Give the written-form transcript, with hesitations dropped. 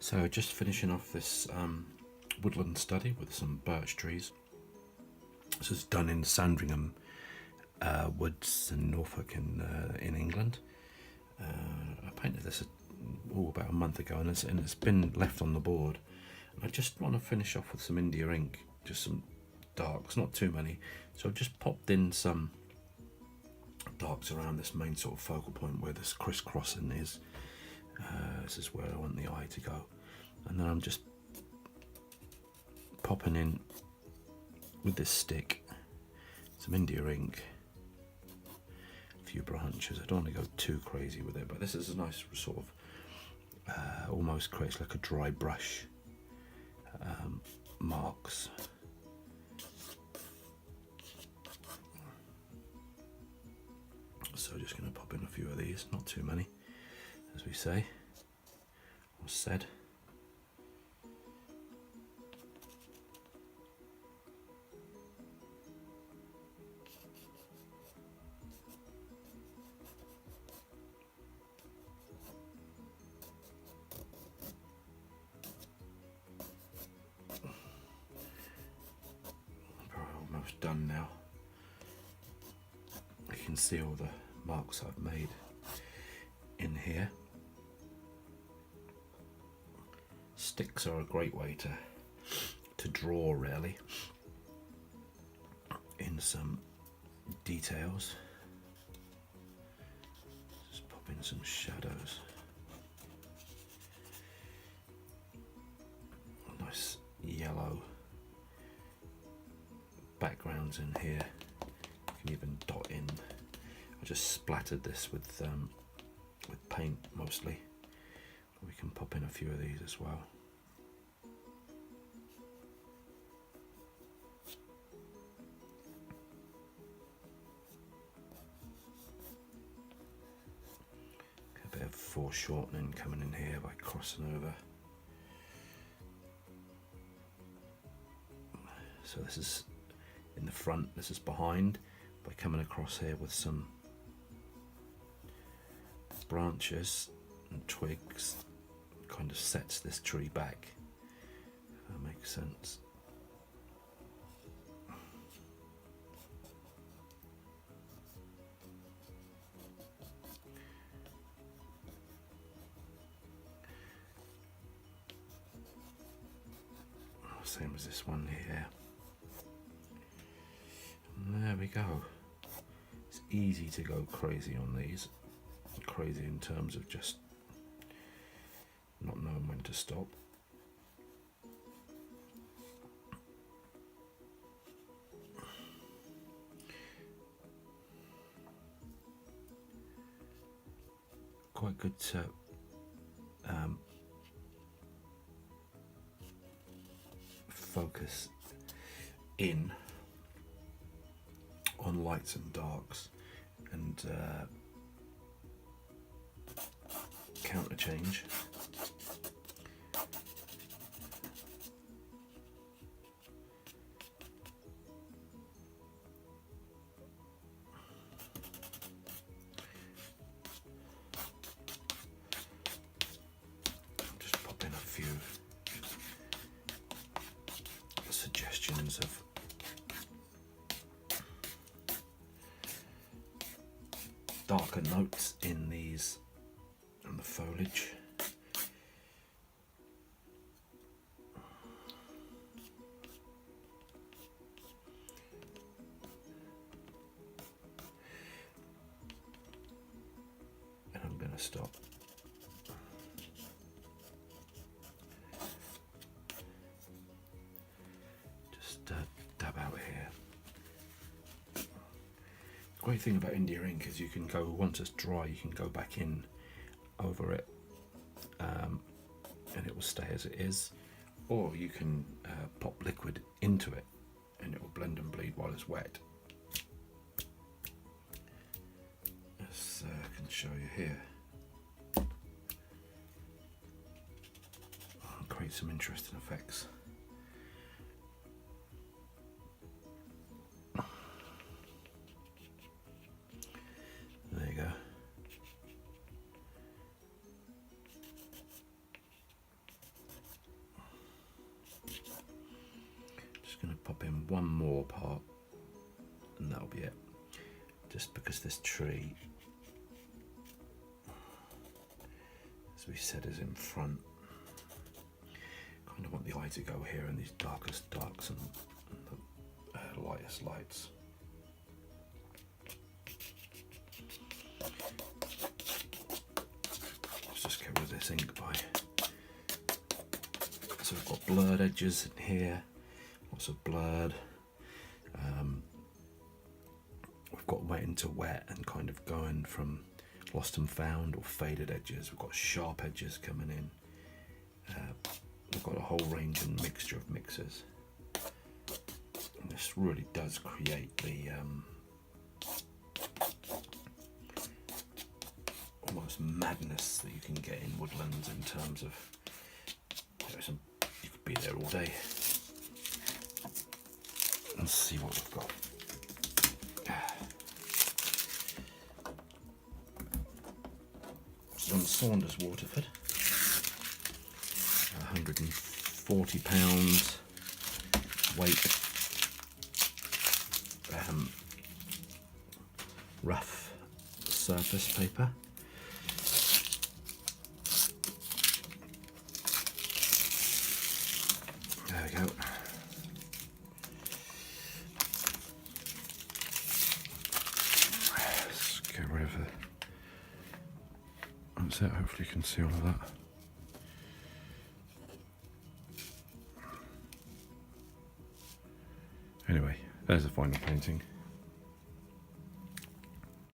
So just finishing off this woodland study with some birch trees. This is done in Sandringham woods in Norfolk in England. I painted this about a month ago, and it's been left on the board. And I just want to finish off with some India ink, just some darks, not too many. So I've just popped in some darks around this main sort of focal point where this crisscrossing is. This is where I want the eye to go, and then I'm just popping in with this stick some India ink, a few branches. I don't want to go too crazy with it, but this is a nice sort of almost creates like a dry brush marks. So just going to pop in a few of these, not too many, as we say, or said. We're almost done now. You can see all the marks I've made in here. Sticks are a great way to draw, really, in some details. Just pop in some shadows. Nice yellow backgrounds in here. You can even dot in. I just splattered this with paint mostly. We can pop in a few of these as well. A bit of foreshortening coming in here by crossing over. So this is in the front, this is behind, by coming across here with some branches and twigs. Kind of sets this tree back, if that makes sense. Same as this one here. And there we go. It's easy to go crazy on these. Crazy in terms of just not knowing when to stop. Quite good to focus in on lights and darks and counter change. Just pop in a few suggestions of darker notes in these and the foliage. And I'm going to stop. Just dab out here. Great thing about India ink is you can go, once it's dry, you can go back in over it and it will stay as it is, or you can pop liquid into it and it will blend and bleed while it's wet, as I can show you here. Create some interesting effects. There you go. pop in one more part and that'll be it. Just because this tree, as we said, is in front. Kind of want the eye to go here in these darkest darks and the lightest lights. Let's just get rid of this ink by. So we've got blurred edges in here, lots of blurred. We've got wet into wet and kind of going from lost and found or faded edges. We've got sharp edges coming in. We've got a whole range and mixture of mixes. And this really does create the almost madness that you can get in woodlands in terms of, you could be there all day. Let's see what we've got. Some Saunders Waterford, £140 weight, rough surface paper. There we go. Let's get rid of it. That's it, hopefully you can see all of that. Anyway, there's the final painting.